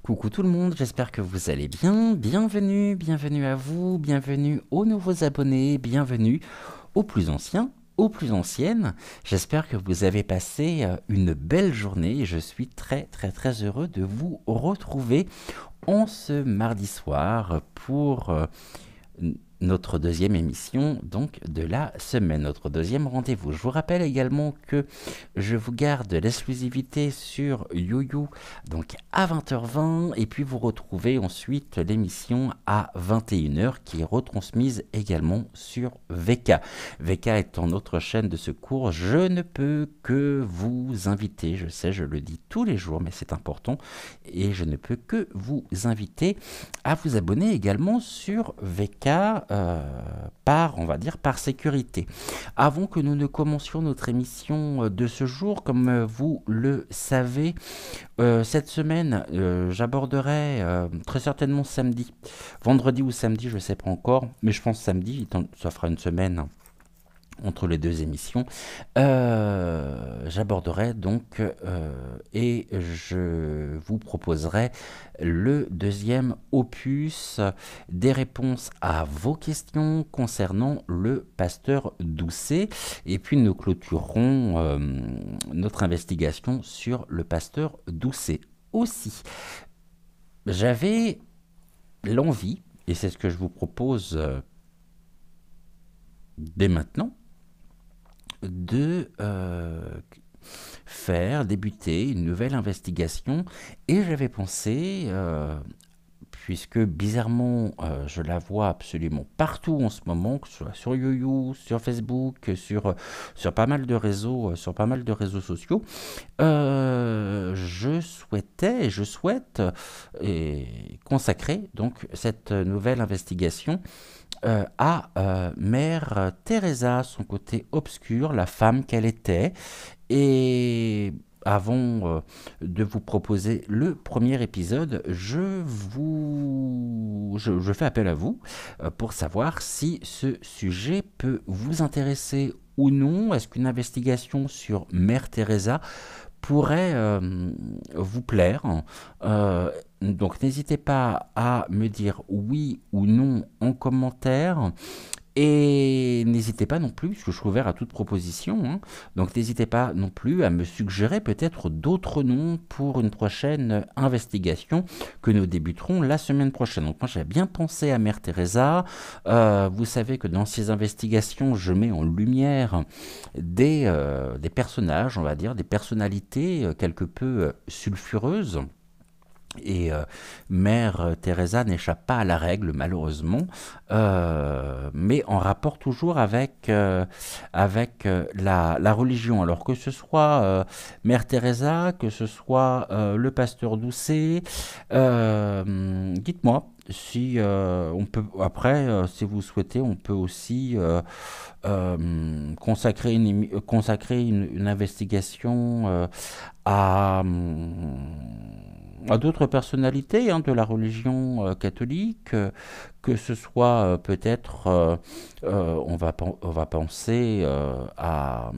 Coucou tout le monde, j'espère que vous allez bien. Bienvenue, bienvenue à vous, bienvenue aux nouveaux abonnés, bienvenue aux plus anciens, aux plus anciennes. J'espère que vous avez passé une belle journée et je suis très heureux de vous retrouver en ce mardi soir pour notre deuxième émission donc de la semaine, notre deuxième rendez-vous. Je vous rappelle également que je vous garde l'exclusivité sur YouYou donc à 20h20 et puis vous retrouvez ensuite l'émission à 21h qui est retransmise également sur VK. VK étant notre chaîne de secours, je ne peux que vous inviter, je sais, je le dis tous les jours mais c'est important et je ne peux que vous inviter à vous abonner également sur VK par, on va dire, par sécurité. Avant que nous ne commencions notre émission de ce jour, comme vous le savez, cette semaine, j'aborderai très certainement samedi, vendredi ou samedi, je ne sais pas encore, mais je pense samedi, ça fera une semaine entre les deux émissions, j'aborderai donc et je vous proposerai le deuxième opus des réponses à vos questions concernant le pasteur Doucet et puis nous clôturerons notre investigation sur le pasteur Doucet. Aussi, j'avais l'envie, et c'est ce que je vous propose dès maintenant, de faire débuter une nouvelle investigation et j'avais pensé, puisque bizarrement je la vois absolument partout en ce moment, que ce soit sur YouYou, sur Facebook, sur pas mal de réseaux, sur pas mal de réseaux sociaux, je souhaitais et je souhaite consacrer donc cette nouvelle investigation à Mère Teresa, son côté obscur, la femme qu'elle était. Et avant de vous proposer le premier épisode, je fais appel à vous pour savoir si ce sujet peut vous intéresser ou non. Est-ce qu'une investigation sur Mère Teresa pourrait vous plaire. Donc n'hésitez pas à me dire oui ou non en commentaire. Et n'hésitez pas non plus, parce que je suis ouvert à toute proposition, hein, donc n'hésitez pas non plus à me suggérer peut-être d'autres noms pour une prochaine investigation que nous débuterons la semaine prochaine. Donc moi j'ai bien pensé à Mère Teresa. Vous savez que dans ces investigations, je mets en lumière des personnages, on va dire, des personnalités quelque peu sulfureuses. Et Mère Teresa n'échappe pas à la règle, malheureusement, mais en rapport toujours avec la religion. Alors que ce soit Mère Teresa, que ce soit le pasteur Doucet, dites-moi si on peut. Après, si vous souhaitez, on peut aussi consacrer une investigation à d'autres personnalités hein, de la religion catholique, que ce soit peut-être, on va penser à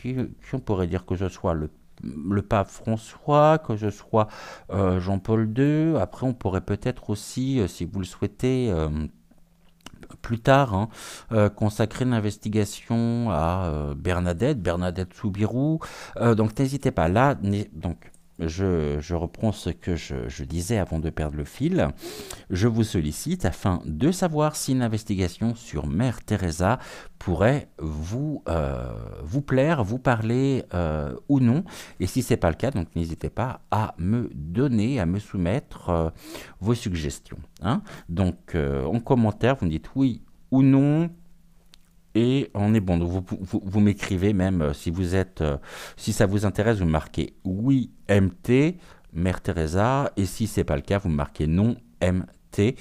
qui on pourrait dire que ce soit le pape François, que ce soit Jean-Paul II. Après, on pourrait peut-être aussi, si vous le souhaitez, plus tard, hein, consacrer une investigation à Bernadette Soubirous. Donc n'hésitez pas. Là, donc je reprends ce que je disais avant de perdre le fil. Je vous sollicite afin de savoir si une investigation sur Mère Teresa pourrait vous plaire, vous parler ou non. Et si ce n'est pas le cas, donc n'hésitez pas à me donner, à me soumettre vos suggestions. Hein. Donc en commentaire, vous me dites oui ou non. Et on est bon. Donc vous m'écrivez même si ça vous intéresse, vous marquez oui MT, Mère Teresa. Et si c'est pas le cas, vous marquez non MT.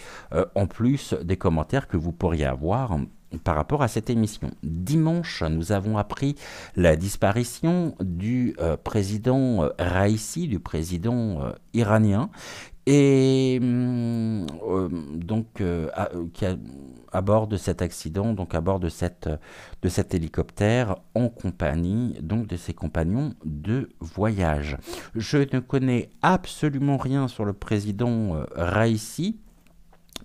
En plus des commentaires que vous pourriez avoir par rapport à cette émission. Dimanche, nous avons appris la disparition du président Raisi, du président iranien. Et donc, qui a à bord de cet accident, donc à bord de cet hélicoptère, en compagnie donc de ses compagnons de voyage. Je ne connais absolument rien sur le président Raisi.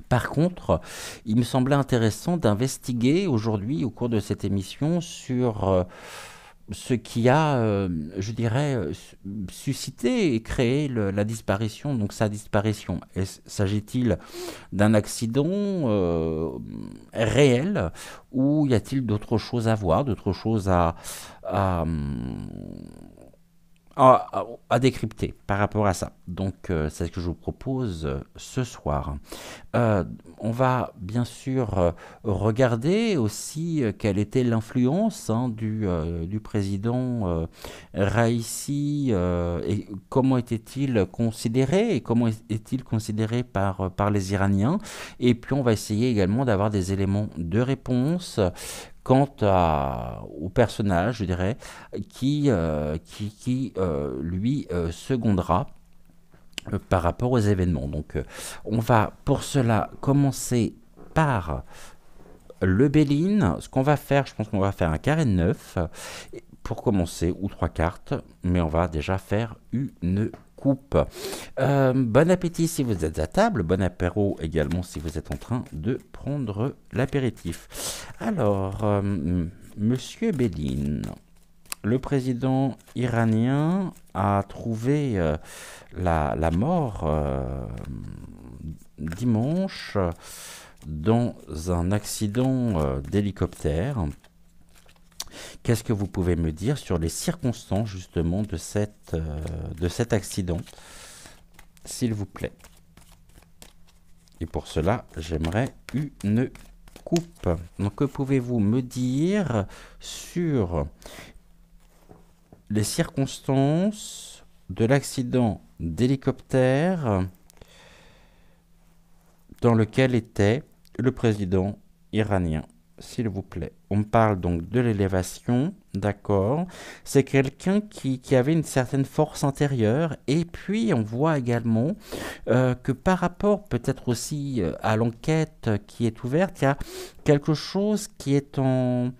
Par contre, il me semblait intéressant d'investiguer aujourd'hui, au cours de cette émission, sur ce qui a, je dirais, suscité et créé la disparition, donc sa disparition. S'agit-il d'un accident réel ou y a-t-il d'autres choses à voir, d'autres choses à, à décrypter par rapport à ça. Donc, c'est ce que je vous propose ce soir. Euh, on va bien sûr regarder aussi quelle était l'influence du président Raisi et comment était-il considéré et comment est-il considéré par les Iraniens. Et puis on va essayer également d'avoir des éléments de réponse au personnage, je dirais, qui lui secondera par rapport aux événements. Donc, on va pour cela commencer par le Béline. Ce qu'on va faire, je pense qu'on va faire un carré de 9 pour commencer, ou 3 cartes, mais on va déjà faire une coupe. Bon appétit si vous êtes à table, bon apéro également si vous êtes en train de prendre l'apéritif. Alors, Monsieur Béline, le président iranien a trouvé la mort dimanche dans un accident d'hélicoptère. Qu'est-ce que vous pouvez me dire sur les circonstances justement de cet accident, s'il vous plaît? Et pour cela, j'aimerais une coupe. Donc, que pouvez-vous me dire sur les circonstances de l'accident d'hélicoptère dans lequel était le président iranien, s'il vous plaît? On parle donc de l'élévation, d'accord. C'est quelqu'un qui avait une certaine force intérieure. Et puis, on voit également que par rapport peut-être aussi à l'enquête qui est ouverte, il y a quelque chose qui est en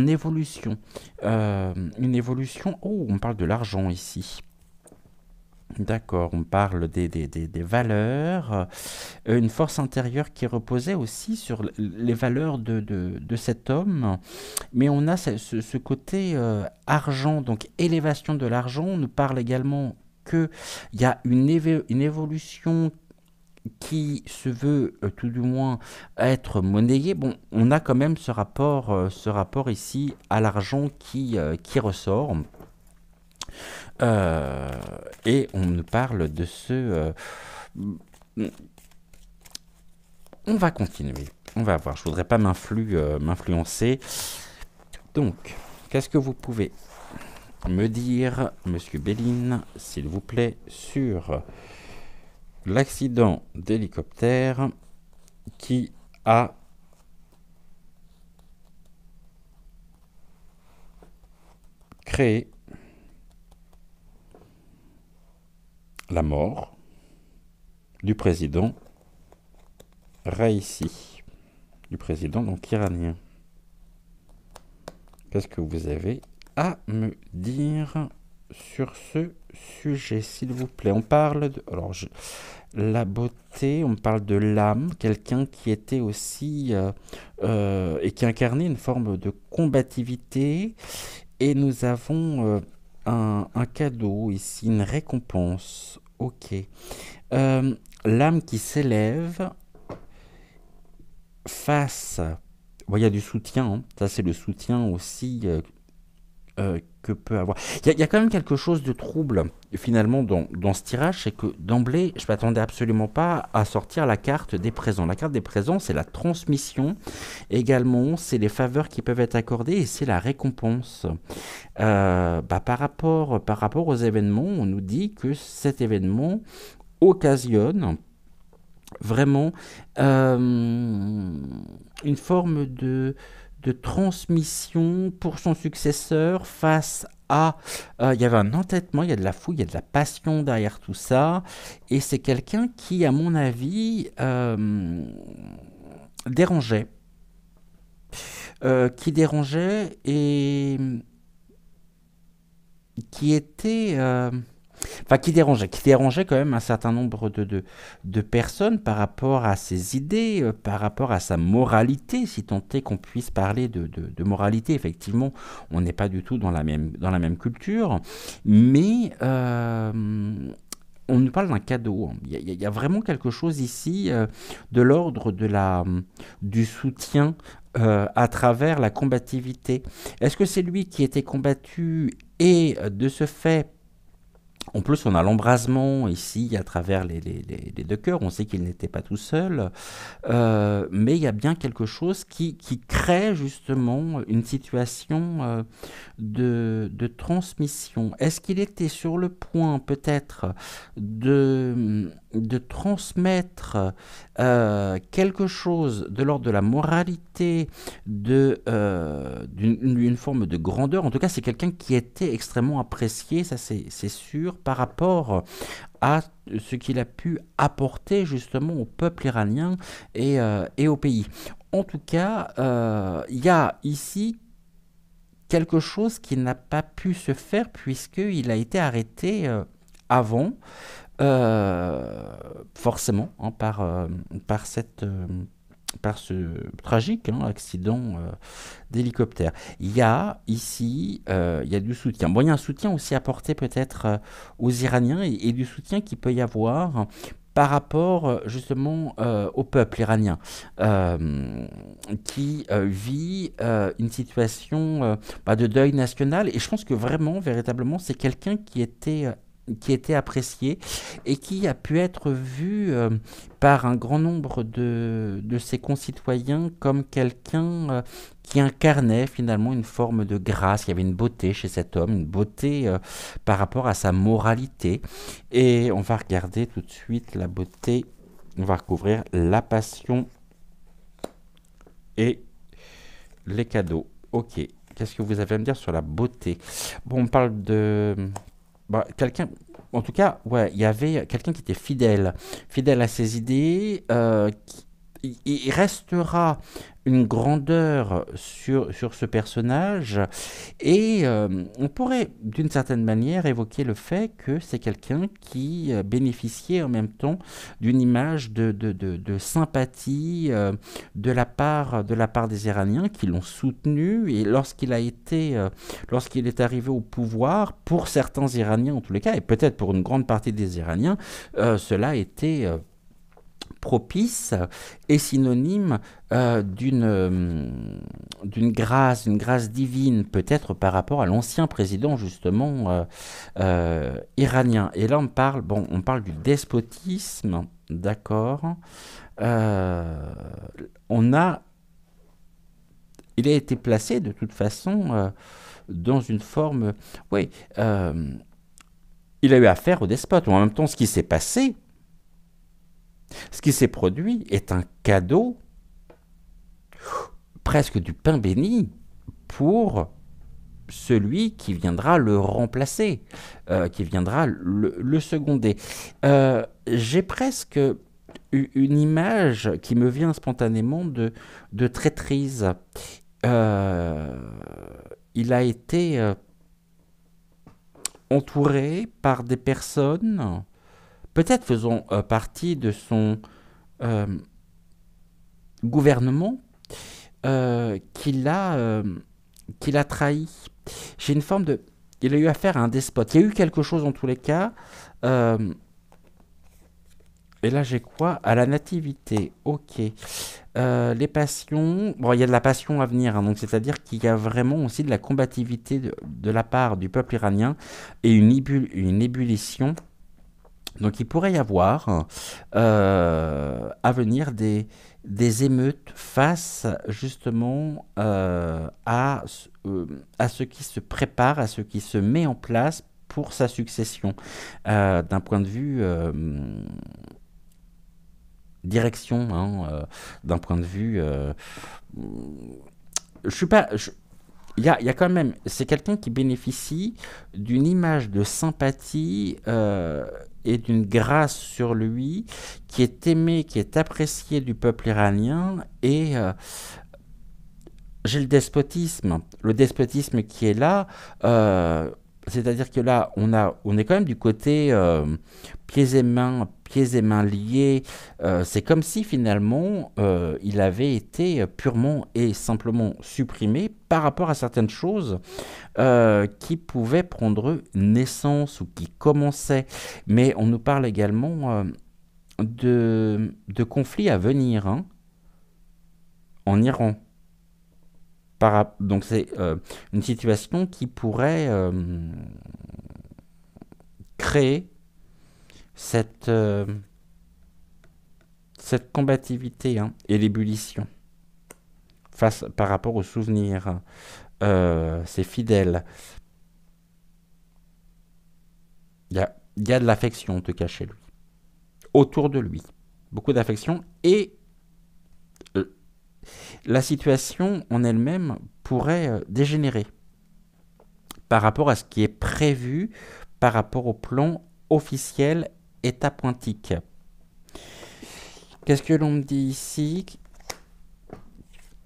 évolution. Une évolution... Oh, on parle de l'argent ici. D'accord, on parle des valeurs, une force intérieure qui reposait aussi sur les valeurs de cet homme, mais on a ce côté argent, donc élévation de l'argent. On nous parle également qu'il y a une évolution qui se veut tout du moins être monnayée. Bon, on a quand même ce rapport ici à l'argent qui ressort. Et on nous parle de on va continuer. On va voir. Je voudrais pas m'influencer. Donc, qu'est-ce que vous pouvez me dire, Monsieur Béline, s'il vous plaît, sur l'accident d'hélicoptère qui a créé la mort du président Raisi, du président donc iranien. Qu'est-ce que vous avez à me dire sur ce sujet, s'il vous plaît? On parle de... Alors, la beauté, on parle de l'âme, quelqu'un qui était aussi... et qui incarnait une forme de combativité. Et nous avons un cadeau ici, une récompense. Ok. L'âme qui s'élève face... Bon, il y a du soutien, hein. Ça c'est le soutien aussi que peut avoir... Il y a quand même quelque chose de trouble finalement dans ce tirage, c'est que d'emblée, je ne m'attendais absolument pas à sortir la carte des présents. La carte des présents, c'est la transmission. Également, c'est les faveurs qui peuvent être accordées et c'est la récompense. Par rapport aux événements, on nous dit que cet événement occasionne vraiment une forme de transmission pour son successeur face à... il y avait un entêtement, il y a de la fouille, il y a de la passion derrière tout ça. Et c'est quelqu'un qui, à mon avis, dérangeait, qui dérangeait et qui était... enfin, qui dérangeait quand même un certain nombre de personnes par rapport à ses idées, par rapport à sa moralité, si tant est qu'on puisse parler de moralité. Effectivement, on n'est pas du tout dans la même culture, mais on nous parle d'un cadeau. Il y a vraiment quelque chose ici de l'ordre du soutien à travers la combativité. Est-ce que c'est lui qui était combattu et de ce fait en plus, on a l'embrasement ici à travers les deux cœurs. On sait qu'il n'était pas tout seul. Mais il y a bien quelque chose qui crée justement une situation de transmission. Est-ce qu'il était sur le point peut-être de transmettre quelque chose de l'ordre de la moralité, d'une forme de grandeur? En tout cas, c'est quelqu'un qui était extrêmement apprécié, ça c'est sûr, par rapport à ce qu'il a pu apporter justement au peuple iranien et au pays. En tout cas, il y a ici quelque chose qui n'a pas pu se faire puisqu'il a été arrêté avant, euh, forcément, hein, par par ce tragique accident d'hélicoptère. Il y a ici, il y a du soutien. Bon, il y a un soutien aussi apporté peut-être aux Iraniens et du soutien qu'il peut y avoir par rapport justement au peuple iranien qui vit une situation de deuil national. Et je pense que vraiment, véritablement, c'est quelqu'un qui était apprécié et qui a pu être vu par un grand nombre de ses concitoyens comme quelqu'un qui incarnait finalement une forme de grâce. Il y avait une beauté chez cet homme, une beauté par rapport à sa moralité. Et on va regarder tout de suite la beauté, on va recouvrir la passion et les cadeaux. Ok, qu'est-ce que vous avez à me dire sur la beauté? Bon, on parle de quelqu'un, en tout cas, ouais, il y avait quelqu'un qui était fidèle, fidèle à ses idées, il restera une grandeur sur ce personnage et on pourrait d'une certaine manière évoquer le fait que c'est quelqu'un qui bénéficiait en même temps d'une image de sympathie de la part des Iraniens qui l'ont soutenu et lorsqu'il est arrivé au pouvoir, pour certains Iraniens en tous les cas, et peut-être pour une grande partie des Iraniens, cela était propice est synonyme d'une grâce divine, peut-être par rapport à l'ancien président justement iranien. Et là on parle du despotisme, d'accord. Euh, on a, il a été placé de toute façon dans une forme, oui, il a eu affaire au despote. En même temps, ce qui s'est produit est un cadeau, presque du pain béni, pour celui qui viendra le remplacer, qui viendra le seconder. J'ai presque une image qui me vient spontanément de traîtrise. Euh, il a été entouré par des personnes, peut-être faisant partie de son euh, gouvernement, euh, qu'il a, euh, qu'il a trahi. J'ai une forme de... Il a eu affaire à un despote. Il y a eu quelque chose en tous les cas. euh, et là, j'ai quoi? À la nativité. Ok. Les passions. Bon, il y a de la passion à venir, hein, donc c'est-à-dire qu'il y a vraiment aussi de la combativité de la part du peuple iranien et une ébullition. Donc il pourrait y avoir à venir des émeutes face justement à ce qui se prépare, à ce qui se met en place pour sa succession, d'un point de vue direction, hein, d'un point de vue... je suis pas... il y a quand même... C'est quelqu'un qui bénéficie d'une image de sympathie et d'une grâce sur lui, qui est aimé, qui est apprécié du peuple iranien, et j'ai le despotisme qui est là, euh, c'est-à-dire que là, on est quand même du côté pieds et mains liés. C'est comme si finalement, il avait été purement et simplement supprimé par rapport à certaines choses qui pouvaient prendre naissance ou qui commençaient. Mais on nous parle également de conflits à venir, hein, en Iran. Donc c'est une situation qui pourrait créer cette, cette combativité, hein, et l'ébullition par rapport aux souvenirs. C'est fidèle. Il y a de l'affection en tout cas chez lui. Autour de lui. Beaucoup d'affection. Et euh, la situation en elle-même pourrait dégénérer par rapport à ce qui est prévu par rapport au plan officiel état pointique. Qu'est-ce que l'on me dit ici?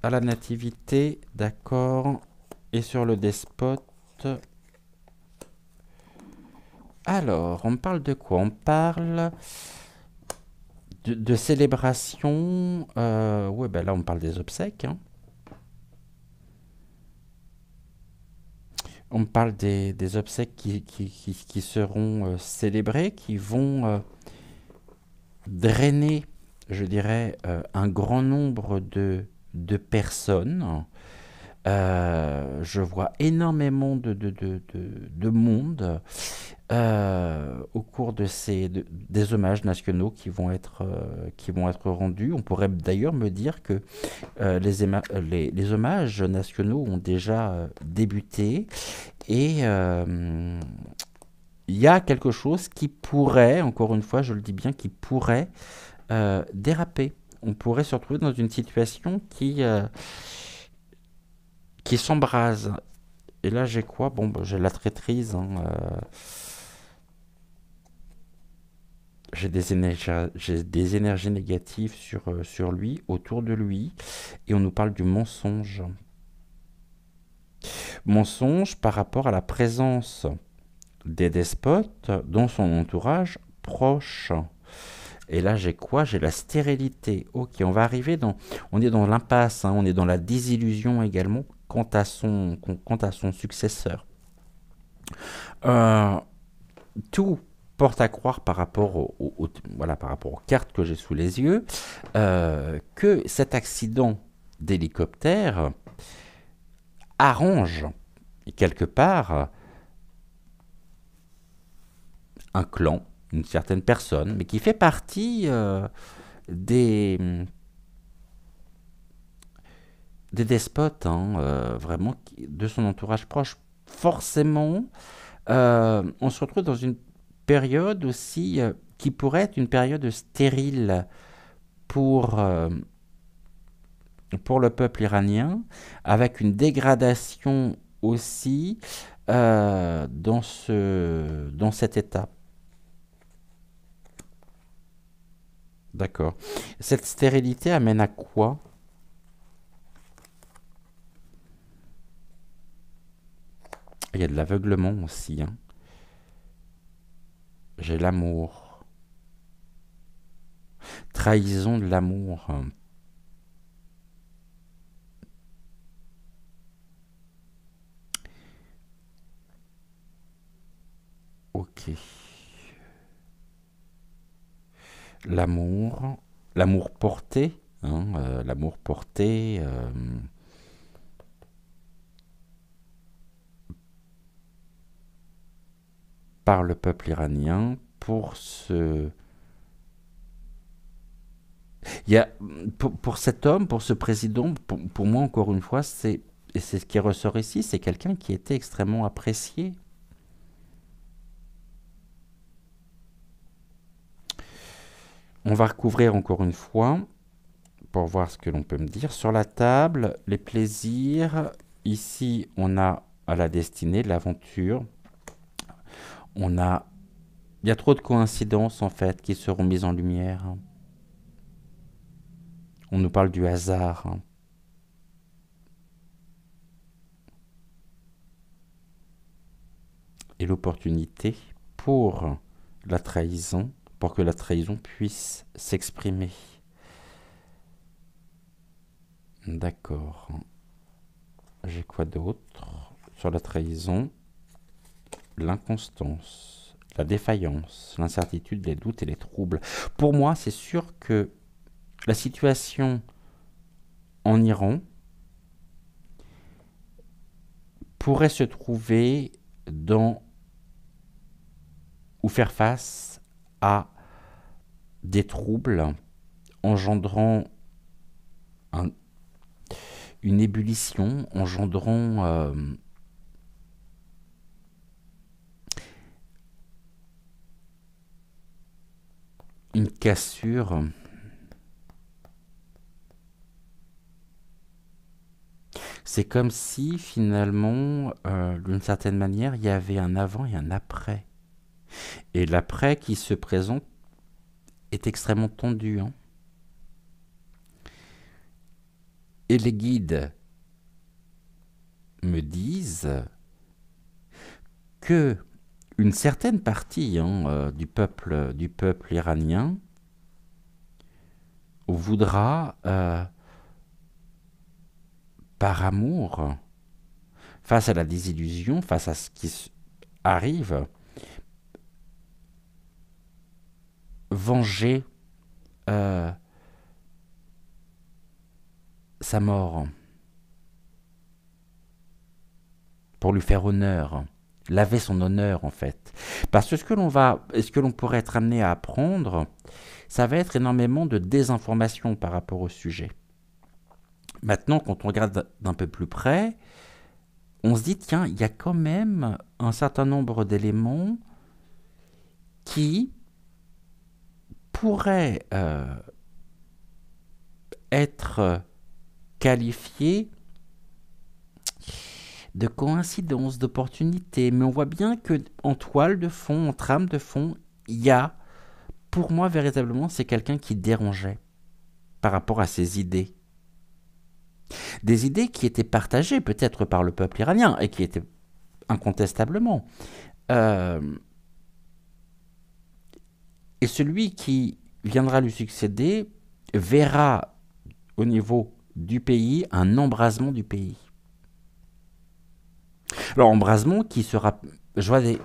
À la nativité, d'accord. Et sur le despote. Alors, on parle de quoi? On parle de célébration. Ouais, ben là, on parle des obsèques, hein. On parle des obsèques qui seront célébrées, qui vont drainer, je dirais, un grand nombre de personnes. Je vois énormément de monde au cours des hommages nationaux qui vont être rendus. On pourrait d'ailleurs me dire que les hommages nationaux ont déjà débuté et il y a quelque chose qui pourrait, encore une fois, je le dis bien, qui pourrait déraper. On pourrait se retrouver dans une situation qui s'embrase. Et là, j'ai quoi? Bon, bah, j'ai la traîtrise, hein, j'ai des énergies négatives sur lui, autour de lui, et on nous parle du mensonge. Mensonge par rapport à la présence des despotes dans son entourage proche. Et là, j'ai quoi? J'ai la stérilité. Ok, on va arriver dans... On est dans l'impasse, hein, on est dans la désillusion également quant à son successeur. Euh, Tout porte à croire par rapport, voilà, par rapport aux cartes que j'ai sous les yeux, que cet accident d'hélicoptère arrange quelque part un clan, une certaine personne, mais qui fait partie des, des despotes, hein, vraiment de son entourage proche. Forcément, on se retrouve dans une période aussi qui pourrait être une période stérile pour, euh, pour le peuple iranien, avec une dégradation aussi dans cet état. D'accord. Cette stérilité amène à quoi? Il y a de l'aveuglement aussi, hein. J'ai l'amour. Trahison de l'amour. Ok. L'amour. L'amour porté, hein, l'amour porté par le peuple iranien pour ce... Il y a, pour cet homme, pour ce président, pour moi, encore une fois, et c'est ce qui ressort ici, c'est quelqu'un qui était extrêmement apprécié. On va recouvrir encore une fois pour voir ce que l'on peut me dire. Sur la table, les plaisirs. Ici, on a à la destinée, l'aventure. On a Il y a trop de coïncidences, en fait, qui seront mises en lumière. On nous parle du hasard. Et l'opportunité pour la trahison, pour que la trahison puisse s'exprimer. D'accord. J'ai quoi d'autre sur la trahison? L'inconstance, la défaillance, l'incertitude, les doutes et les troubles. Pour moi, c'est sûr que la situation en Iran pourrait se trouver dans ou faire face à des troubles engendrant une ébullition, engendrant une cassure. C'est comme si finalement, d'une certaine manière, il y avait un avant et un après. Et l'après qui se présente est extrêmement tendu. Hein. Et les guides me disent que une certaine partie du peuple iranien voudra, par amour, face à la désillusion, face à ce qui arrive, venger sa mort pour lui faire honneur, laver son honneur en fait. Parce que ce que l'on pourrait être amené à apprendre, ça va être énormément de désinformation par rapport au sujet. Maintenant, quand on regarde d'un peu plus près, on se dit, tiens, il y a quand même un certain nombre d'éléments qui pourraient être qualifiés de coïncidence, d'opportunité. Mais on voit bien que en toile de fond, en trame de fond, il y a, pour moi, véritablement, c'est quelqu'un qui dérangeait par rapport à ses idées. Des idées qui étaient partagées peut-être par le peuple iranien et qui étaient incontestablement. Et celui qui viendra lui succéder verra au niveau du pays un embrasement du pays. Alors, embrasement qui sera. Je vois des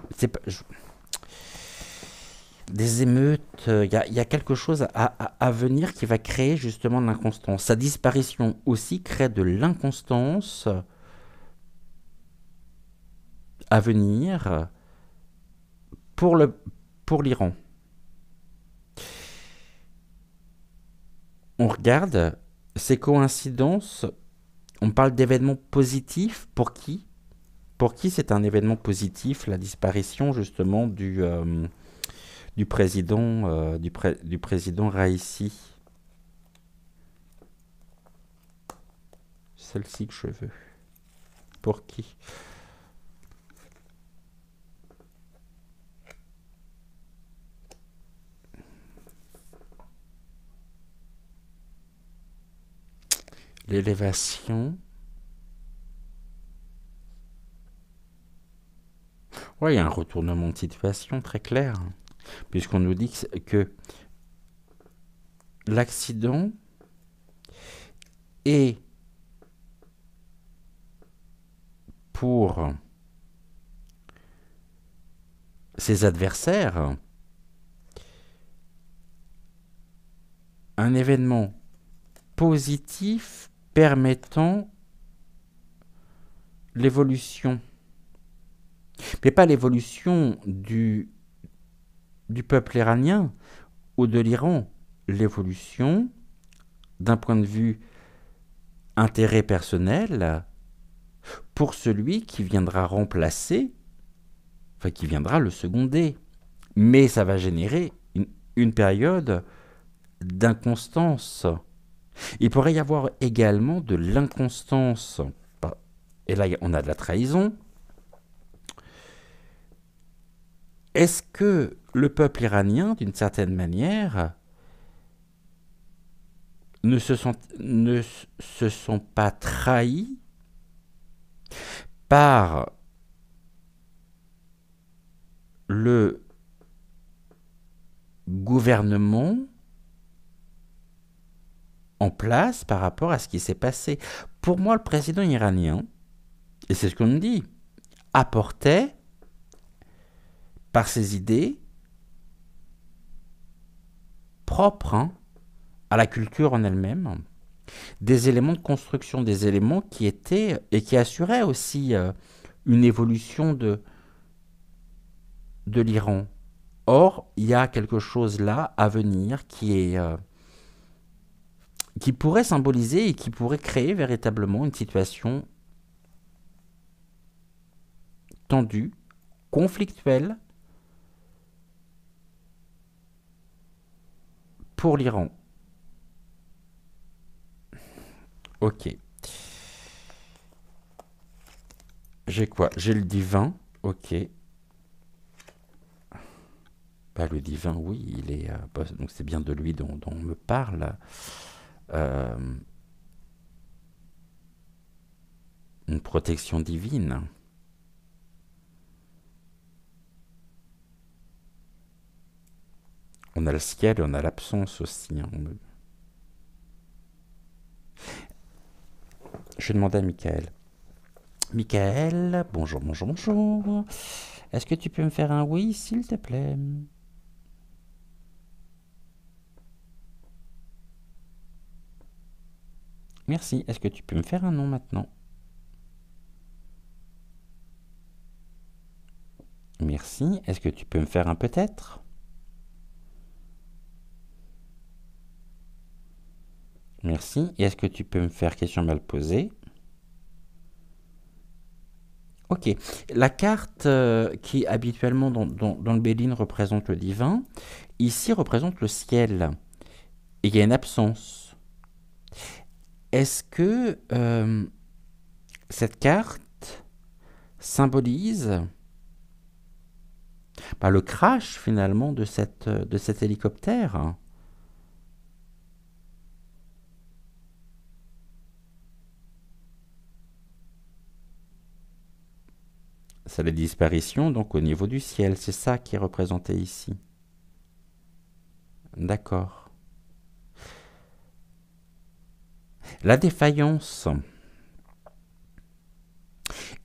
émeutes, il y a quelque chose à venir qui va créer justement de l'inconstance. Sa disparition aussi crée de l'inconstance à venir pour l'Iran. On regarde ces coïncidences, on parle d'événements positifs. Pour qui? Pour qui c'est un événement positif, la disparition justement du président, du président Raisi? Celle-ci que je veux. Pour qui? L'élévation. Oui, il y a un retournement de situation très clair, puisqu'on nous dit que l'accident est pour ses adversaires un événement positif permettant l'évolution. Mais pas l'évolution du peuple iranien ou de l'Iran, l'évolution d'un point de vue intérêt personnel pour celui qui viendra remplacer, enfin qui viendra le seconder. Mais ça va générer une période d'inconstance. Il pourrait y avoir également de l'inconstance. Et là, on a de la trahison. Est-ce que le peuple iranien, d'une certaine manière, ne se sont pas trahis par le gouvernement en place par rapport à ce qui s'est passé. Pour moi, le président iranien, et c'est ce qu'on me dit, apportait, par ses idées propres à la culture en elle-même, des éléments de construction, des éléments qui étaient et qui assuraient aussi une évolution de l'Iran. Or, il y a quelque chose là à venir qui pourrait symboliser et qui pourrait créer véritablement une situation tendue, conflictuelle pour l'Iran. Ok. J'ai quoi? J'ai le divin. Ok. Bah, le divin, oui, il est. Bah, donc c'est bien de lui dont on me parle. Euh, une protection divine. On a le ciel et on a l'absence aussi. Je vais demander à Michael. Michael, bonjour, bonjour, bonjour. Est-ce que tu peux me faire un oui, s'il te plaît? Merci. Est-ce que tu peux me faire un non maintenant? Merci. Est-ce que tu peux me faire un peut-être? Merci. Et est-ce que tu peux me faire question mal posée? Ok. La carte qui habituellement dans le Béline représente le divin, ici représente le ciel. Et il y a une absence. Est-ce que cette carte symbolise le crash finalement de cet hélicoptère? C'est la disparition donc au niveau du ciel, c'est ça qui est représenté ici. D'accord. La défaillance.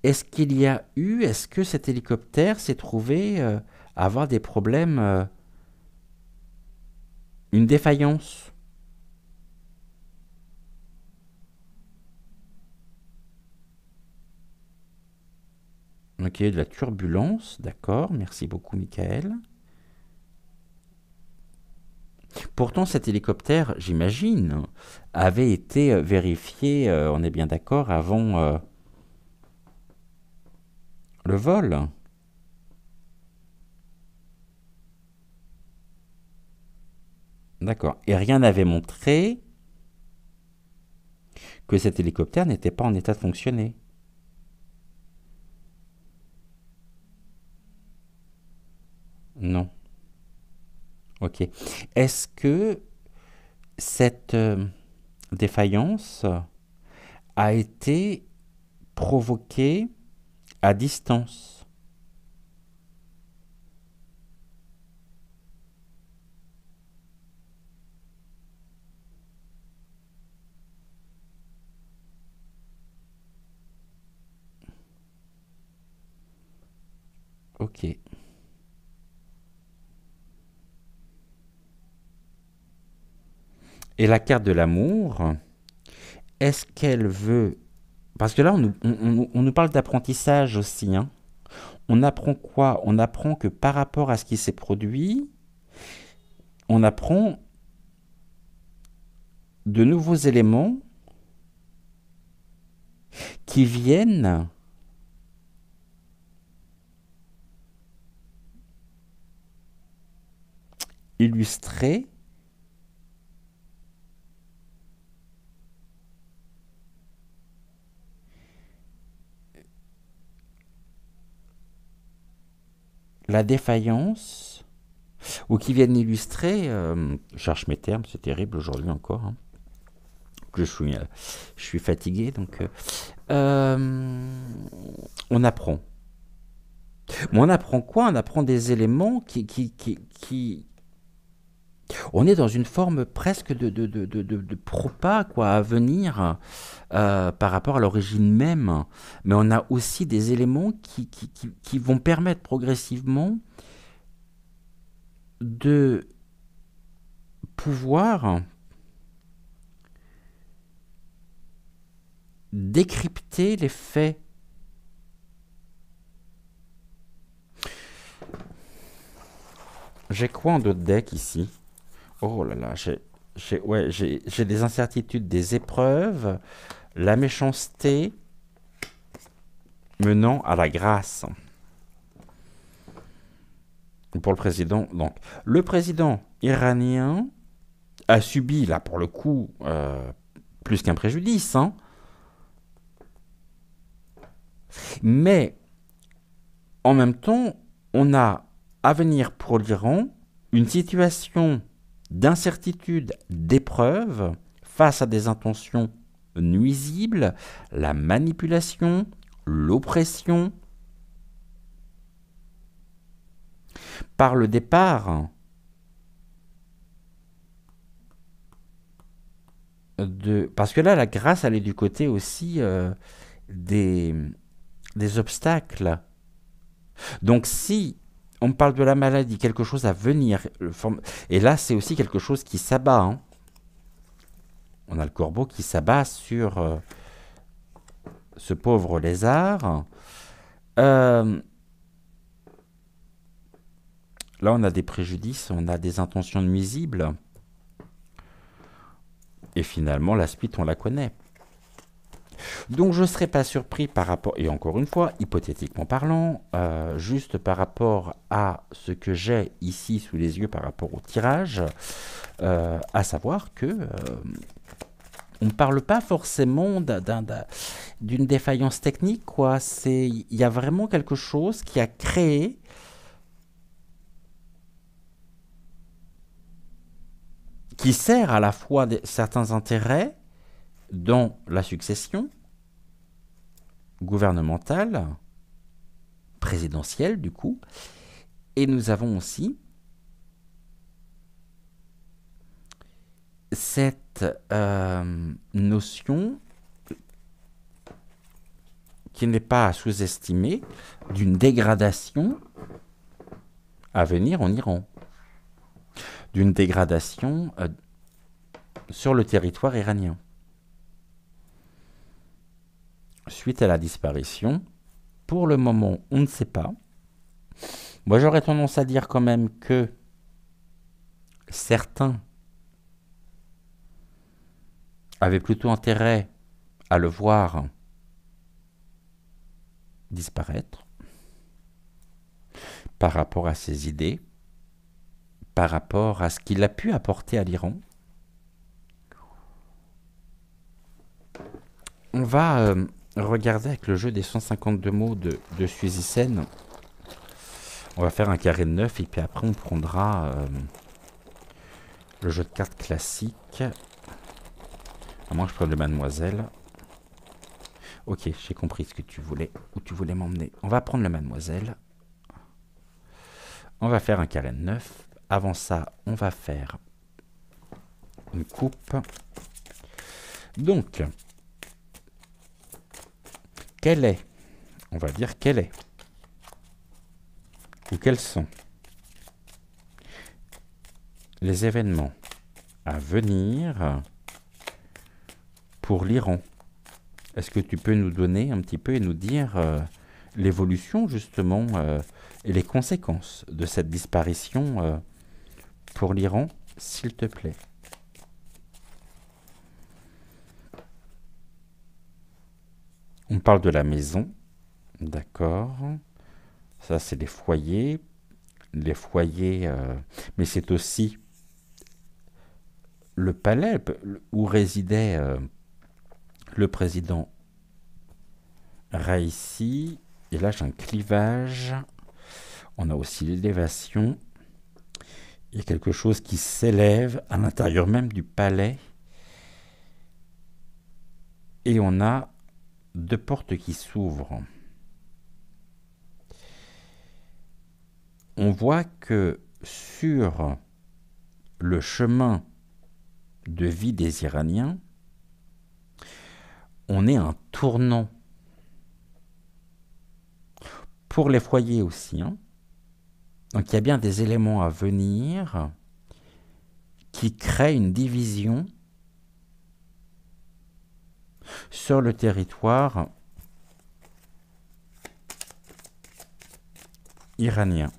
Est-ce que cet hélicoptère s'est trouvé avoir des problèmes, une défaillance? Ok, de la turbulence, d'accord, merci beaucoup Michael. Pourtant cet hélicoptère, j'imagine, avait été vérifié, on est bien d'accord, avant le vol. D'accord. Et rien n'avait montré que cet hélicoptère n'était pas en état de fonctionner. Non. Ok. Est-ce que cette défaillance a été provoquée à distance? Ok. Et la carte de l'amour, est-ce qu'elle veut... Parce que là, on nous parle d'apprentissage aussi. Hein. On apprend quoi? On apprend que par rapport à ce qui s'est produit, on apprend de nouveaux éléments qui viennent illustrer la défaillance ou qui viennent illustrer, je cherche mes termes, c'est terrible aujourd'hui encore, hein, que je suis fatigué, donc on apprend. Mais on apprend quoi? On apprend des éléments qui... On est dans une forme presque de propas quoi, à venir par rapport à l'origine même. Mais on a aussi des éléments qui vont permettre progressivement de pouvoir décrypter les faits. J'ai quoi en d'autres decks ici? Oh là là, j'ai des incertitudes, des épreuves, la méchanceté menant à la grâce. Pour le président, donc, le président iranien a subi, là pour le coup, plus qu'un préjudice, hein, mais en même temps, on a à venir pour l'Iran une situation d'incertitude, d'épreuve face à des intentions nuisibles, la manipulation, l'oppression. Par le départ parce que là, la grâce, elle est du côté aussi des, des obstacles. Donc si on me parle de la maladie, quelque chose à venir, et là c'est aussi quelque chose qui s'abat. Hein. On a le corbeau qui s'abat sur ce pauvre lézard. Là on a des préjudices, on a des intentions nuisibles. Et finalement la suite on la connaît. Donc je ne serais pas surpris par rapport, et encore une fois, hypothétiquement parlant, juste par rapport à ce que j'ai ici sous les yeux par rapport au tirage, à savoir que on ne parle pas forcément d'une défaillance technique, quoi. Il y a vraiment quelque chose qui a créé qui sert à la fois certains intérêts dans la succession gouvernementale, présidentielle du coup, et nous avons aussi cette notion qui n'est pas à sous-estimer d'une dégradation à venir en Iran, d'une dégradation sur le territoire iranien. Suite à la disparition, pour le moment, on ne sait pas. Moi, j'aurais tendance à dire quand même que certains avaient plutôt intérêt à le voir disparaître par rapport à ses idées, par rapport à ce qu'il a pu apporter à l'Iran. On va regarder avec le jeu des 152 mots de Suzy Sen. On va faire un carré de 9 et puis après on prendra le jeu de cartes classique. À moins que je prenne le mademoiselle. Ok, j'ai compris ce que tu voulais, où tu voulais m'emmener. On va prendre le mademoiselle. On va faire un carré de 9. Avant ça, on va faire une coupe. Donc, quelle est, on va dire quelle est, ou quels sont les événements à venir pour l'Iran? Est-ce que tu peux nous donner un petit peu et nous dire l'évolution justement et les conséquences de cette disparition pour l'Iran, s'il te plaît? On parle de la maison, d'accord. Ça, c'est les foyers. Les foyers, mais c'est aussi le palais où résidait le président Raisi. Et là, j'ai un clivage. On a aussi l'élévation. Il y a quelque chose qui s'élève à l'intérieur même du palais et on a deux portes qui s'ouvrent. On voit que sur le chemin de vie des Iraniens, on est un tournant pour les foyers aussi. Donc il y a bien des éléments à venir qui créent une division sur le territoire iranien.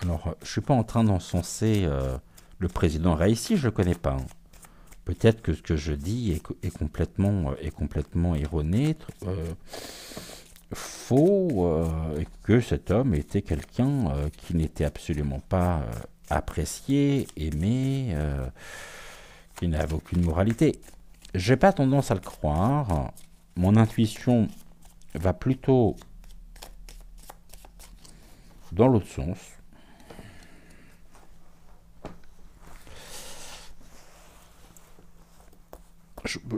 Alors, je ne suis pas en train d'encenser le président Raïssi, je ne le connais pas. Peut-être que ce que je dis est complètement erroné, faux, et que cet homme était quelqu'un qui n'était absolument pas apprécié, aimé, qui n'avait aucune moralité. J'ai pas tendance à le croire. Mon intuition va plutôt dans l'autre sens.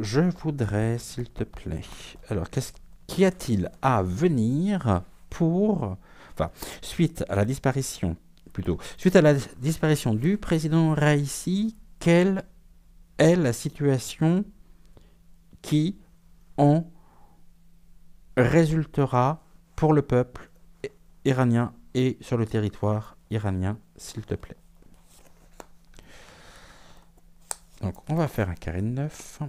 Je voudrais, s'il te plaît. Alors, qu'y a-t-il à venir pour... Enfin, suite à la disparition du président Raïssi, quelle est la situation qui en résultera pour le peuple iranien et sur le territoire iranien, s'il te plaît. Donc, on va faire un carré de 9.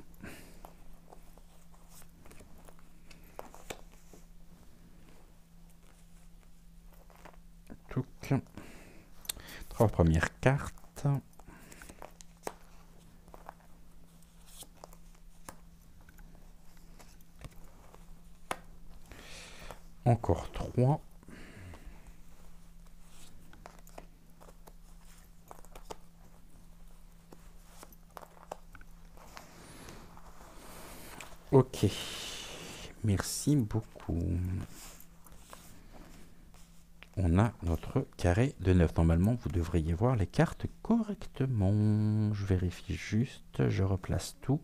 Touc. 3 premières cartes. Encore 3. Ok. Merci beaucoup. On a notre carré de 9. Normalement, vous devriez voir les cartes correctement. Je vérifie juste. Je replace tout.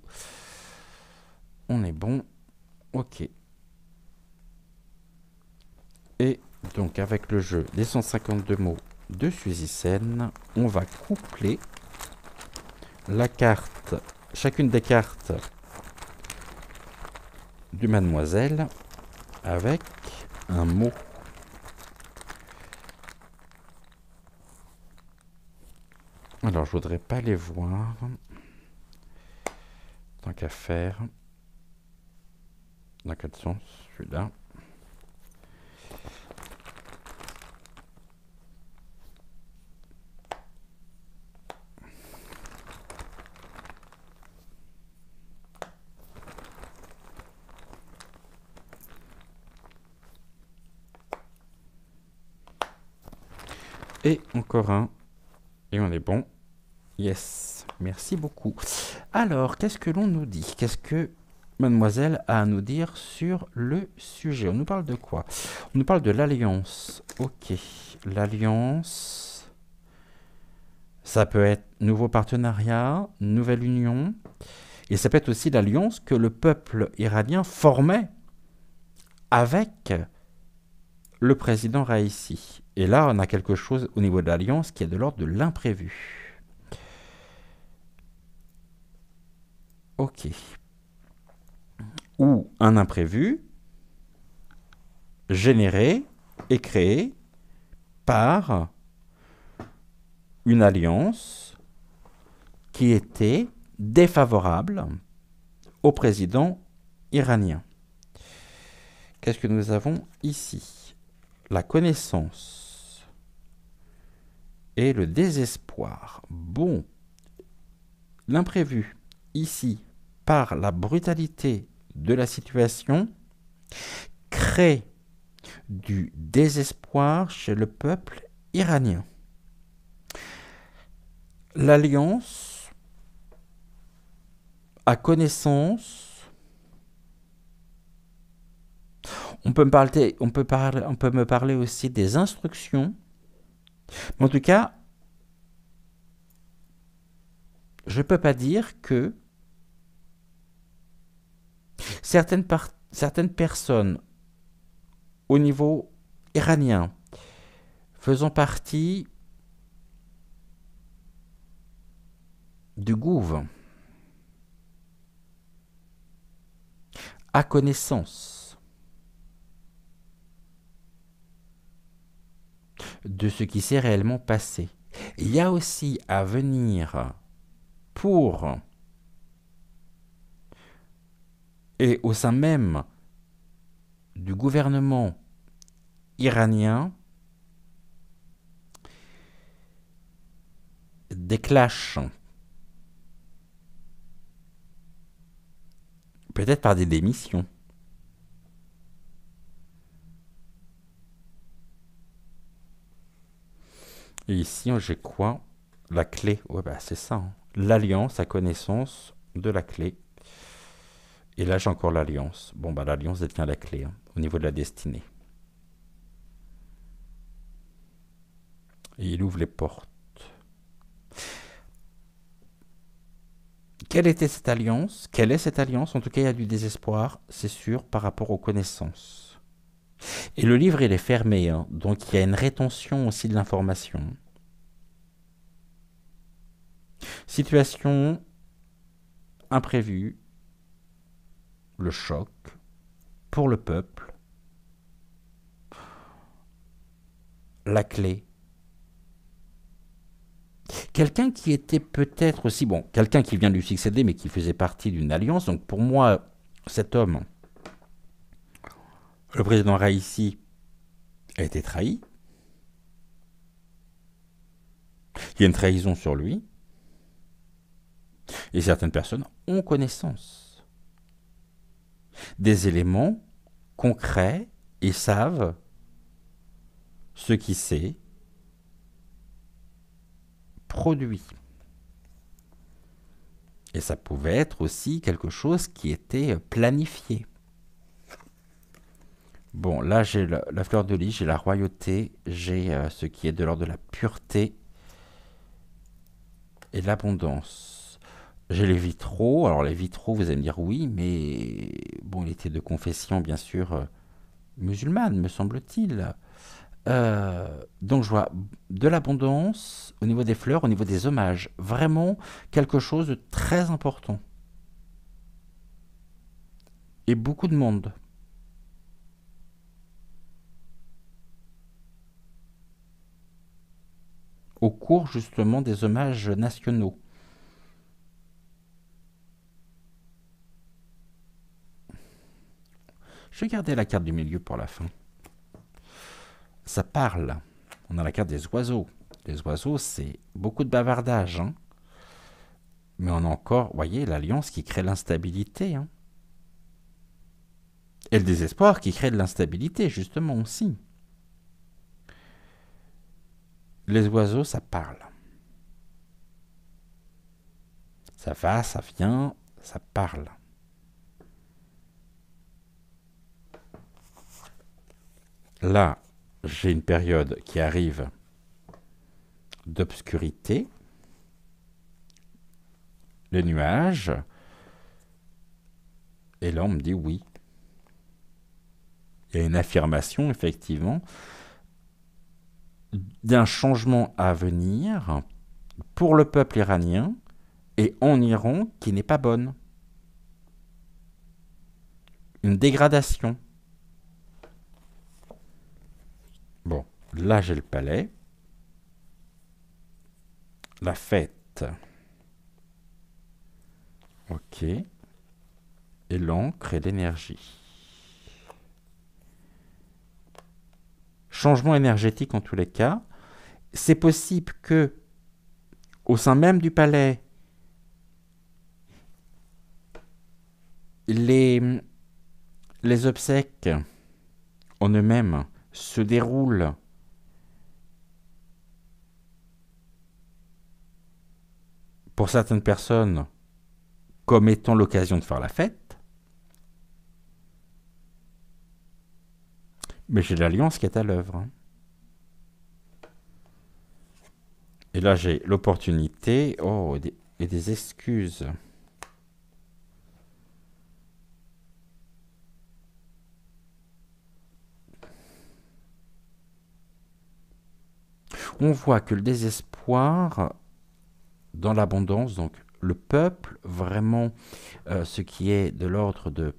On est bon. Ok. Et donc, avec le jeu des 152 mots de Suzy-Sen, on va coupler la carte, chacune des cartes du mademoiselle avec un mot. Alors, je voudrais pas les voir. Tant qu'à faire. Dans quel sens celui-là? Et encore un. Et on est bon. Yes. Merci beaucoup. Alors, qu'est-ce que l'on nous dit? Qu'est-ce que mademoiselle a à nous dire sur le sujet? On nous parle de quoi? On nous parle de l'alliance. Ok. L'alliance. Ça peut être nouveau partenariat, nouvelle union. Et ça peut être aussi l'alliance que le peuple iranien formait avec le président Raïssi. Et là, on a quelque chose au niveau de l'alliance qui est de l'ordre de l'imprévu. Ok. Ou un imprévu généré et créé par une alliance qui était défavorable au président iranien. Qu'est-ce que nous avons ici? La connaissance et le désespoir. Bon, l'imprévu, ici, par la brutalité de la situation, crée du désespoir chez le peuple iranien. L'alliance a connaissance, On peut me parler aussi des instructions. Mais en tout cas, je ne peux pas dire que certaines personnes au niveau iranien faisant partie du gouv à connaissance de ce qui s'est réellement passé. Il y a aussi à venir pour, et au sein même du gouvernement iranien, des clashs, peut-être par des démissions. Et ici, j'ai quoi? La clé. Ouais, bah c'est ça, hein. L'alliance à connaissance de la clé. Et là, j'ai encore l'alliance. Bon, bah l'alliance détient la clé, hein, au niveau de la destinée. Et il ouvre les portes. Quelle était cette alliance? Quelle est cette alliance? En tout cas, il y a du désespoir, c'est sûr, par rapport aux connaissances. Et le livre, il est fermé, hein, donc il y a une rétention aussi de l'information. Situation imprévue, le choc pour le peuple, la clé. Quelqu'un qui était peut-être aussi, bon, quelqu'un qui vient de lui succéder, mais qui faisait partie d'une alliance. Donc pour moi, cet homme, le président Raïssi, a été trahi. Il y a une trahison sur lui. Et certaines personnes ont connaissance des éléments concrets et savent ce qui s'est produit. Et ça pouvait être aussi quelque chose qui était planifié. Bon, là j'ai la fleur de lis, j'ai la royauté, j'ai ce qui est de l'ordre de la pureté et de l'abondance. J'ai les vitraux. Alors les vitraux, vous allez me dire oui, mais bon, il était de confession bien sûr musulmane, me semble-t-il. Donc je vois de l'abondance au niveau des fleurs, au niveau des hommages. Vraiment quelque chose de très important. Et beaucoup de monde. Au cours justement des hommages nationaux. Je vais garder la carte du milieu pour la fin. Ça parle. On a la carte des oiseaux. Les oiseaux, c'est beaucoup de bavardage, hein. Mais on a encore, vous voyez, l'alliance qui crée l'instabilité, hein. Et le désespoir qui crée de l'instabilité, justement, aussi. Les oiseaux, ça parle. Ça va, ça vient, ça parle. Là, j'ai une période qui arrive d'obscurité. Les nuages. Et là, on me dit oui. Il y a une affirmation, effectivement, d'un changement à venir pour le peuple iranien et en Iran qui n'est pas bonne. Une dégradation. Bon, là j'ai le palais. La fête. Ok. Et l'encre et l'énergie. Changement énergétique en tous les cas. C'est possible que, au sein même du palais, les obsèques en eux-mêmes se déroulent pour certaines personnes comme étant l'occasion de faire la fête. Mais j'ai l'alliance qui est à l'œuvre, hein. Et là, j'ai l'opportunité, oh, et des excuses. On voit que le désespoir dans l'abondance, donc le peuple, vraiment, ce qui est de l'ordre de...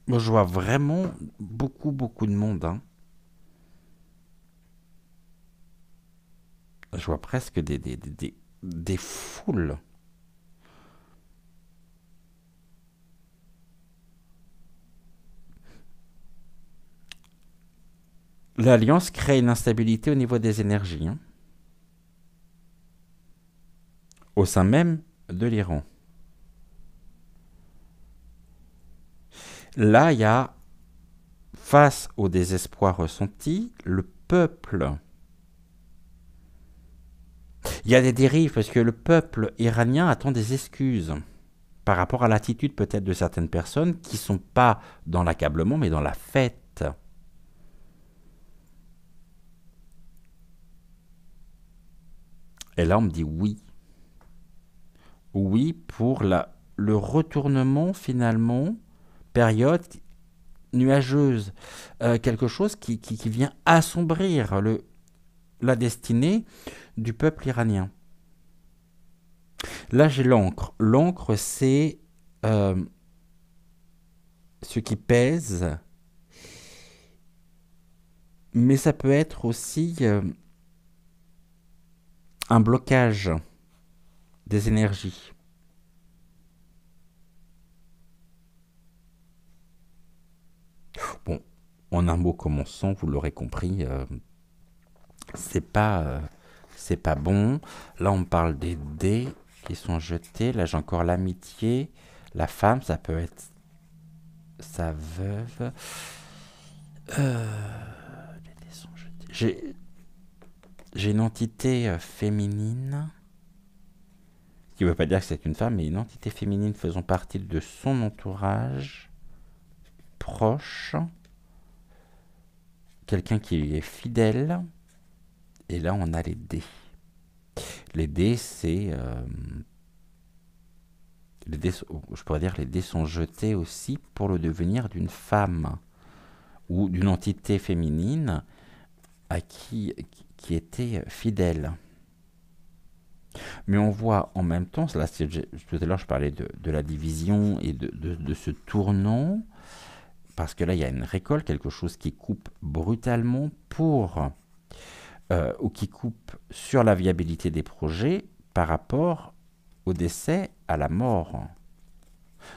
Moi, je vois vraiment beaucoup, beaucoup de monde, hein. Je vois presque des foules. L'alliance crée une instabilité au niveau des énergies, hein, au sein même de l'Iran. Là, il y a, face au désespoir ressenti, le peuple. Il y a des dérives parce que le peuple iranien attend des excuses par rapport à l'attitude peut-être de certaines personnes qui ne sont pas dans l'accablement mais dans la fête. Et là, on me dit oui. Oui pour le retournement finalement, période nuageuse. Quelque chose qui vient assombrir la destinée du peuple iranien. Là, j'ai l'encre. L'encre, c'est ce qui pèse, mais ça peut être aussi un blocage des énergies. Bon, en un mot comme on sent, vous l'aurez compris, c'est pas bon. Là, on parle des dés qui sont jetés. Là, j'ai encore l'amitié. La femme, ça peut être sa veuve. Les dés sont jetés. J'ai une entité féminine, qui ne veut pas dire que c'est une femme, mais une entité féminine faisant partie de son entourage proche, quelqu'un qui lui est fidèle. Et là, on a les dés. Les dés, c'est... je pourrais dire les dés sont jetés aussi pour le devenir d'une femme ou d'une entité féminine à qui était fidèle. Mais on voit en même temps, là, tout à l'heure je parlais de la division et de ce tournant, parce que là il y a une récolte, quelque chose qui coupe brutalement ou qui coupe sur la viabilité des projets par rapport au décès, à la mort.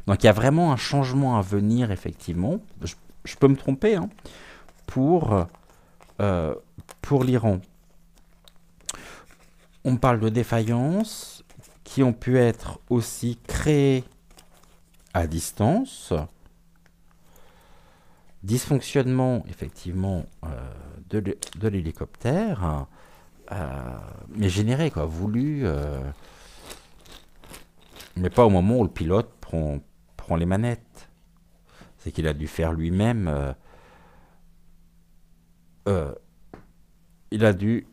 Donc il y a vraiment un changement à venir, effectivement. Je peux me tromper, hein, pour l'Iran. On parle de défaillances qui ont pu être aussi créées à distance. Dysfonctionnement, effectivement, de l'hélicoptère, mais généré, quoi, voulu, mais pas au moment où le pilote prend les manettes. C'est qu'il a dû faire lui-même, il a dû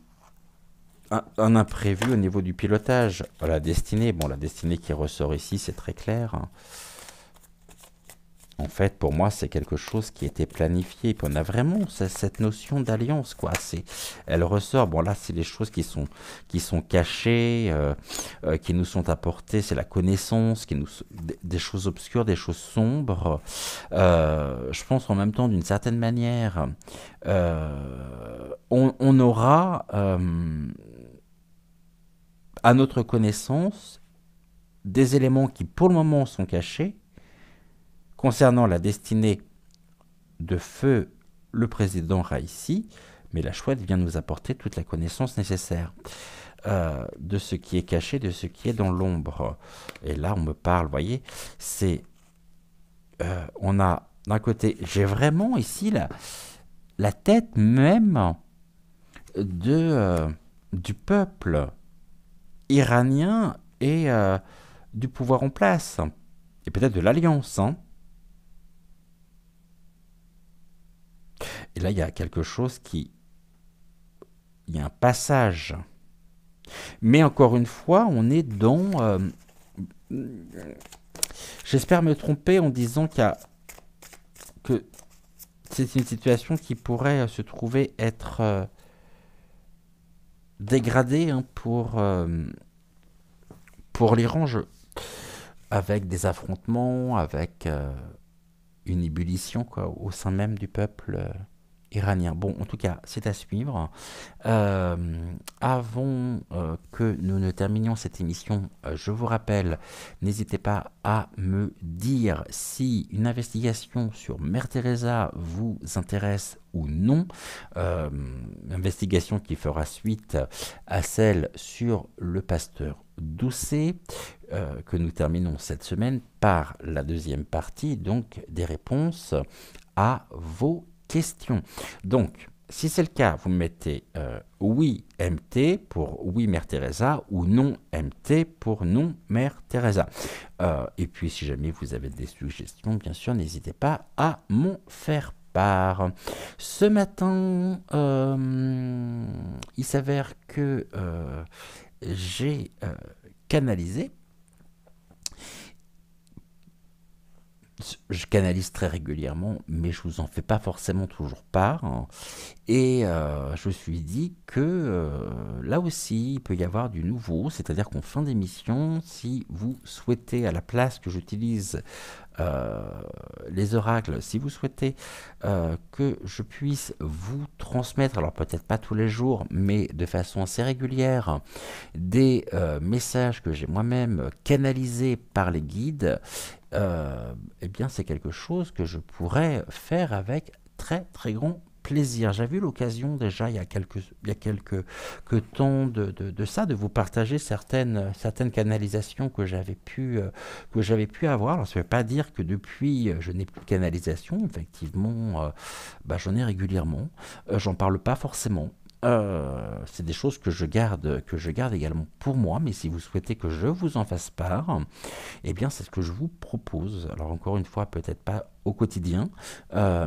un imprévu au niveau du pilotage. La destinée, bon, la destinée qui ressort ici, c'est très clair, hein. En fait, pour moi, c'est quelque chose qui était planifié. Puis on a vraiment cette notion d'alliance, quoi. Elle ressort. Bon, là, c'est des choses qui sont cachées, qui nous sont apportées. C'est la connaissance, des choses obscures, des choses sombres. Je pense en même temps, d'une certaine manière, on aura, à notre connaissance, des éléments qui, pour le moment, sont cachés, concernant la destinée de feu le président Raïssi, mais la chouette vient nous apporter toute la connaissance nécessaire de ce qui est caché, de ce qui est dans l'ombre. Et là, on me parle, vous voyez, on a d'un côté, j'ai vraiment ici la tête même du peuple iranien et du pouvoir en place, et peut-être de l'alliance, hein. Et là, il y a quelque chose qui... Il y a un passage. Mais encore une fois, on est dans... j'espère me tromper en disant que c'est une situation qui pourrait se trouver être dégradée, hein, pour l'Iran, avec des affrontements, avec une ébullition quoi, au sein même du peuple iranien. Bon, en tout cas, c'est à suivre. Avant que nous ne terminions cette émission, je vous rappelle, n'hésitez pas à me dire si une investigation sur Mère Teresa vous intéresse ou non. Investigation qui fera suite à celle sur le pasteur Doucet, que nous terminons cette semaine par la deuxième partie, donc des réponses à vos questions. Donc, si c'est le cas, vous mettez oui MT pour oui Mère Teresa ou non MT pour non Mère Teresa. Et puis, si jamais vous avez des suggestions, bien sûr, n'hésitez pas à m'en faire part. Ce matin, il s'avère que j'ai canalisé. Je canalise très régulièrement, mais je vous en fais pas forcément toujours part, hein. Et je me suis dit que là aussi, il peut y avoir du nouveau, c'est-à-dire qu'en fin d'émission, si vous souhaitez, à la place que j'utilise les oracles, si vous souhaitez que je puisse vous transmettre, alors peut-être pas tous les jours, mais de façon assez régulière, des messages que j'ai moi-même canalisés par les guides, eh bien c'est quelque chose que je pourrais faire avec très très grand plaisir. J'avais eu l'occasion déjà il y a quelques que temps de ça, de vous partager certaines canalisations que j'avais pu avoir. Alors ça ne veut pas dire que depuis je n'ai plus de canalisation, effectivement j'en ai régulièrement. J'en parle pas forcément. C'est des choses que je garde également pour moi, mais si vous souhaitez que je vous en fasse part, eh bien c'est ce que je vous propose. Alors encore une fois, peut-être pas au quotidien,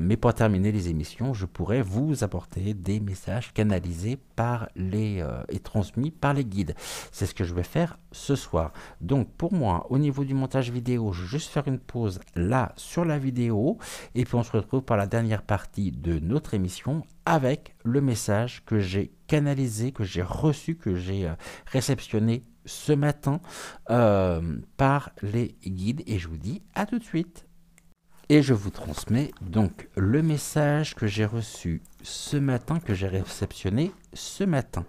mais pour terminer les émissions, je pourrais vous apporter des messages canalisés par et transmis par les guides. C'est ce que je vais faire ce soir. Donc pour moi, au niveau du montage vidéo, je vais juste faire une pause là sur la vidéo, et puis on se retrouve pour la dernière partie de notre émission avec le message que j'ai canalisé, que j'ai reçu, que j'ai réceptionné ce matin par les guides, et je vous dis à tout de suite. Et je vous transmets donc le message que j'ai reçu ce matin, que j'ai réceptionné ce matin.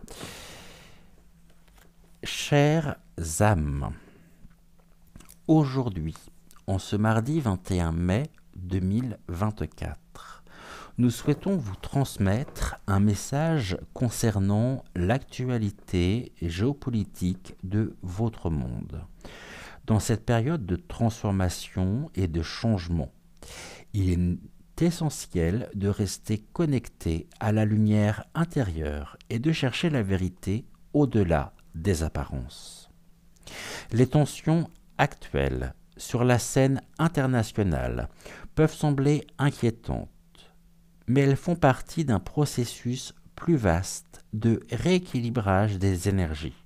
Chères âmes, aujourd'hui, en ce mardi 21 mai 2024, nous souhaitons vous transmettre un message concernant l'actualité géopolitique de votre monde. Dans cette période de transformation et de changement, il est essentiel de rester connecté à la lumière intérieure et de chercher la vérité au-delà des apparences. Les tensions actuelles sur la scène internationale peuvent sembler inquiétantes, mais elles font partie d'un processus plus vaste de rééquilibrage des énergies.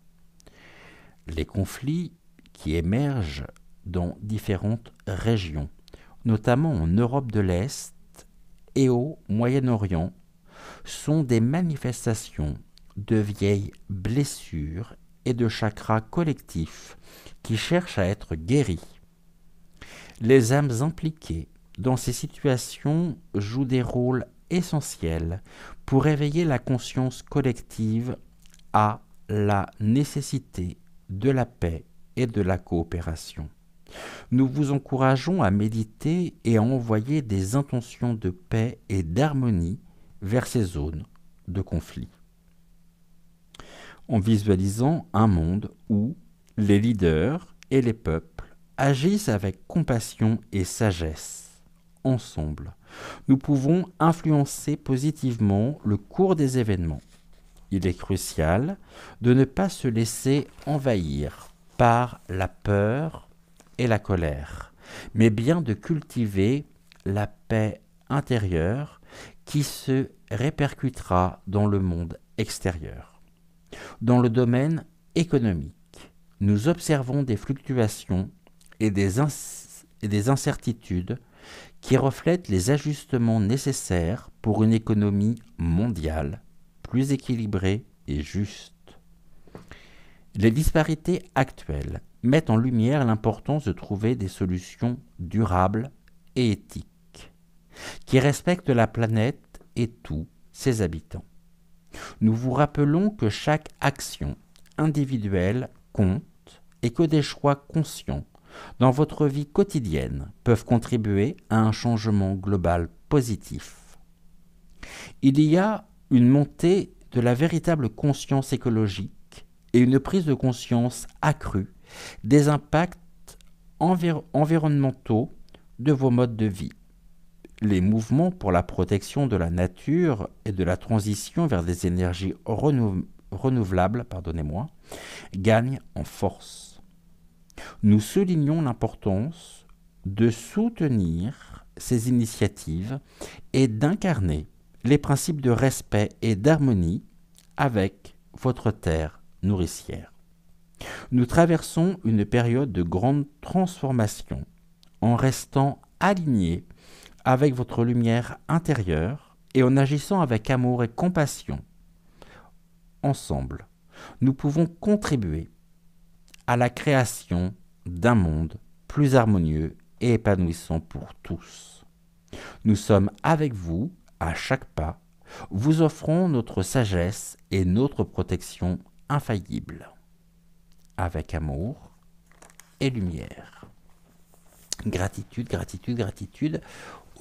Les conflits qui émergent dans différentes régions, notamment en Europe de l'Est et au Moyen-Orient, sont des manifestations de vieilles blessures et de chakras collectifs qui cherchent à être guéris. Les âmes impliquées dans ces situations jouent des rôles essentiels pour éveiller la conscience collective à la nécessité de la paix et de la coopération. Nous vous encourageons à méditer et à envoyer des intentions de paix et d'harmonie vers ces zones de conflit, en visualisant un monde où les leaders et les peuples agissent avec compassion et sagesse. Ensemble, nous pouvons influencer positivement le cours des événements. Il est crucial de ne pas se laisser envahir par la peur et la colère, mais bien de cultiver la paix intérieure qui se répercutera dans le monde extérieur. Dans le domaine économique, nous observons des fluctuations et des incertitudes qui reflètent les ajustements nécessaires pour une économie mondiale plus équilibrée et juste. Les disparités actuelles mettent en lumière l'importance de trouver des solutions durables et éthiques, qui respectent la planète et tous ses habitants. Nous vous rappelons que chaque action individuelle compte et que des choix conscients dans votre vie quotidienne peuvent contribuer à un changement global positif. Il y a une montée de la véritable conscience écologique et une prise de conscience accrue des impacts environnementaux de vos modes de vie. Les mouvements pour la protection de la nature et de la transition vers des énergies renouvelables, gagnent en force. Nous soulignons l'importance de soutenir ces initiatives et d'incarner les principes de respect et d'harmonie avec votre terre nourricière. Nous traversons une période de grande transformation en restant alignés avec votre lumière intérieure et en agissant avec amour et compassion. Ensemble, nous pouvons contribuer à la création d'un monde plus harmonieux et épanouissant pour tous. Nous sommes avec vous à chaque pas, vous offrons notre sagesse et notre protection infaillible. Avec amour et lumière. Gratitude, gratitude, gratitude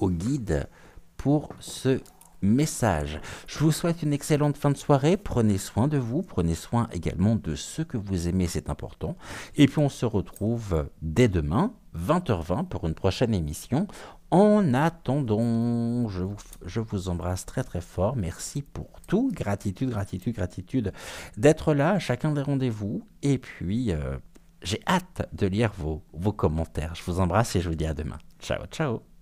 au guide pour ce message. Je vous souhaite une excellente fin de soirée. Prenez soin de vous, prenez soin également de ceux que vous aimez, c'est important. Et puis on se retrouve dès demain, 20h20, pour une prochaine émission. En attendant, je vous embrasse très très fort. Merci pour tout. Gratitude, gratitude, gratitude d'être là à chacun des rendez-vous. Et puis, j'ai hâte de lire vos commentaires. Je vous embrasse et je vous dis à demain. Ciao, ciao.